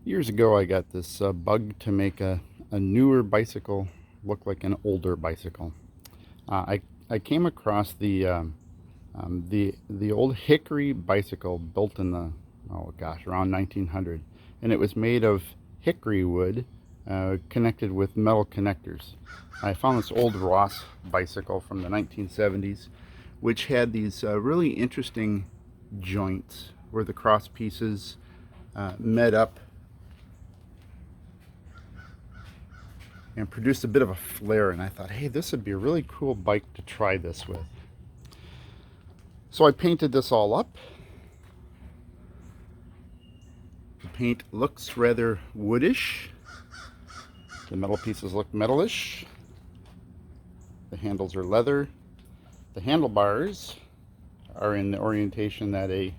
Years ago, I got this bug to make a newer bicycle look like an older bicycle. I came across the old hickory bicycle built in the, oh gosh, around 1900, and it was made of hickory wood connected with metal connectors. I found this old Ross bicycle from the 1970s, which had these really interesting joints where the cross pieces met up and produced a bit of a flare, and I thought, hey, this would be a really cool bike to try this with. So I painted this all up. The paint looks rather woodish. The metal pieces look metalish. The handles are leather. The handlebars are in the orientation that a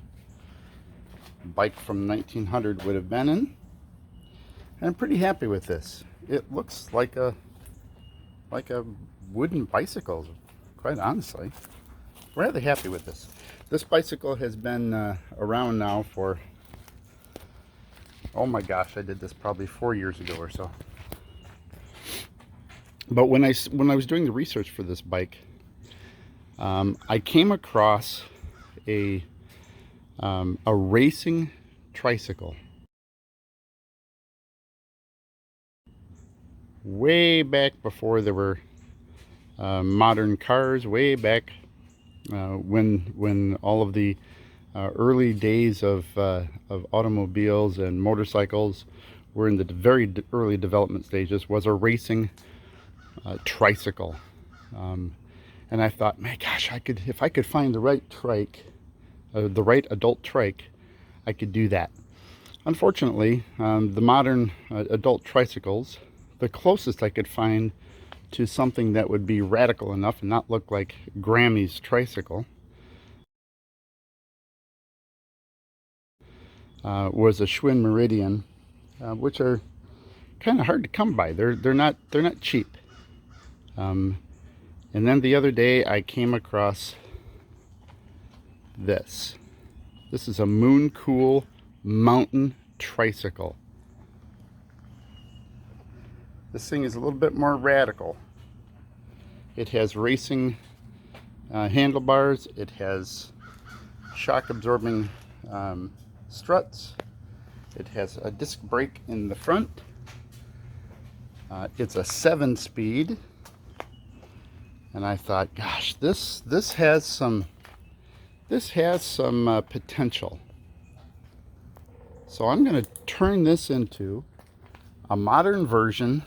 bike from 1900 would have been in. And I'm pretty happy with this. It looks like a wooden bicycle, quite honestly. Rather happy with this. This bicycle has been around now for, oh my gosh, I did this probably 4 years ago or so. But when I was doing the research for this bike, I came across a racing tricycle way back before there were modern cars, way back when all of the early days of automobiles and motorcycles were in the very early development stages, was a racing tricycle. And I thought, my gosh, if I could find the right trike, the right adult trike, I could do that. Unfortunately, the modern adult tricycles, the closest I could find to something that would be radical enough and not look like Grammy's tricycle, was a Schwinn Meridian, which are kind of hard to come by. They're not cheap. And then the other day I came across this. This is a Moon Cool mountain tricycle. This thing is a little bit more radical. It has racing handlebars. It has shock absorbing struts. It has a disc brake in the front. It's a 7-speed. And I thought, gosh, this has some potential. So I'm going to turn this into a modern version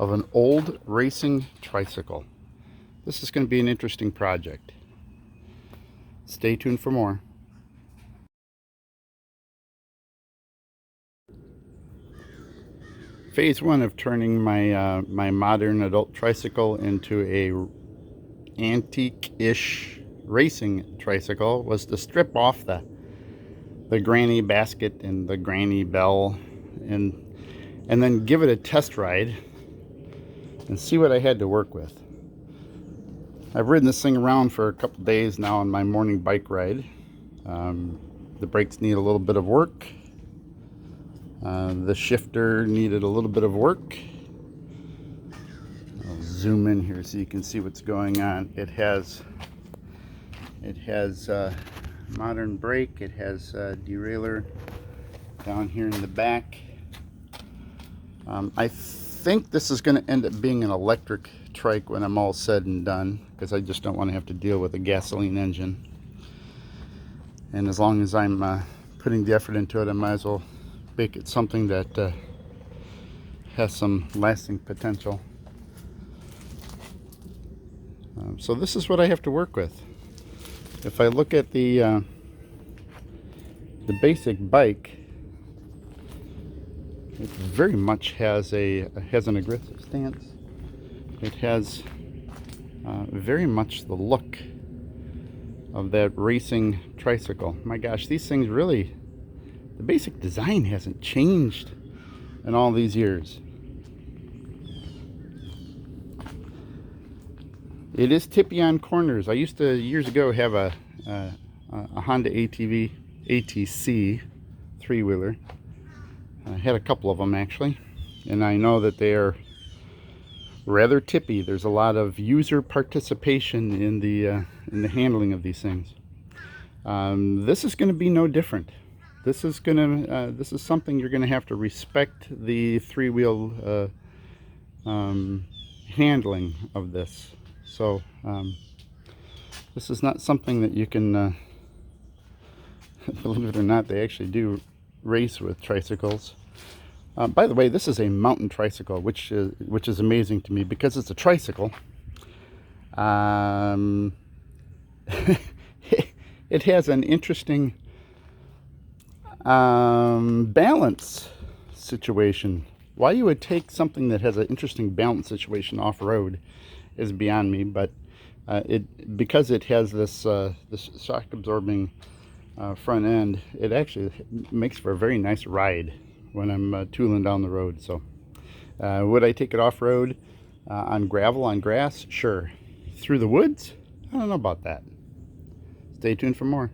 of an old racing tricycle. This is going to be an interesting project. Stay tuned for more. Phase one of turning my my modern adult tricycle into a antique-ish racing tricycle was to strip off the granny basket and the granny bell and then give it a test ride and see what I had to work with. I've ridden this thing around for a couple days now on my morning bike ride. The brakes need a little bit of work. The shifter needed a little bit of work. I'll zoom in here so you can see what's going on. It has modern brake. It has derailleur down here in the back. I think this is going to end up being an electric trike when I'm all said and done, because I just don't want to have to deal with a gasoline engine. And as long as I'm putting the effort into it, I might as well make it something that has some lasting potential. So this is what I have to work with. If I look at the basic bike, it very much has an aggressive stance. It has very much the look of that racing tricycle. My gosh, these things really, the basic design hasn't changed in all these years. It is tippy on corners. I used to years ago have a Honda ATC 3-wheeler, I had a couple of them actually, and I know that they are rather tippy. There's a lot of user participation in the handling of these things. This is going to be no different. This is something you're going to have to respect the three-wheel handling of this. So this is not something that you can believe it or not, they actually do race with tricycles. By the way, this is a mountain tricycle, which is amazing to me because it's a tricycle. It has an interesting balance situation. Why you would take something that has an interesting balance situation off-road is beyond me, but because it has this shock-absorbing front end, it actually makes for a very nice ride when I'm tooling down the road. So would I take it off-road on gravel, on grass? Sure. Through the woods? I don't know about that. Stay tuned for more.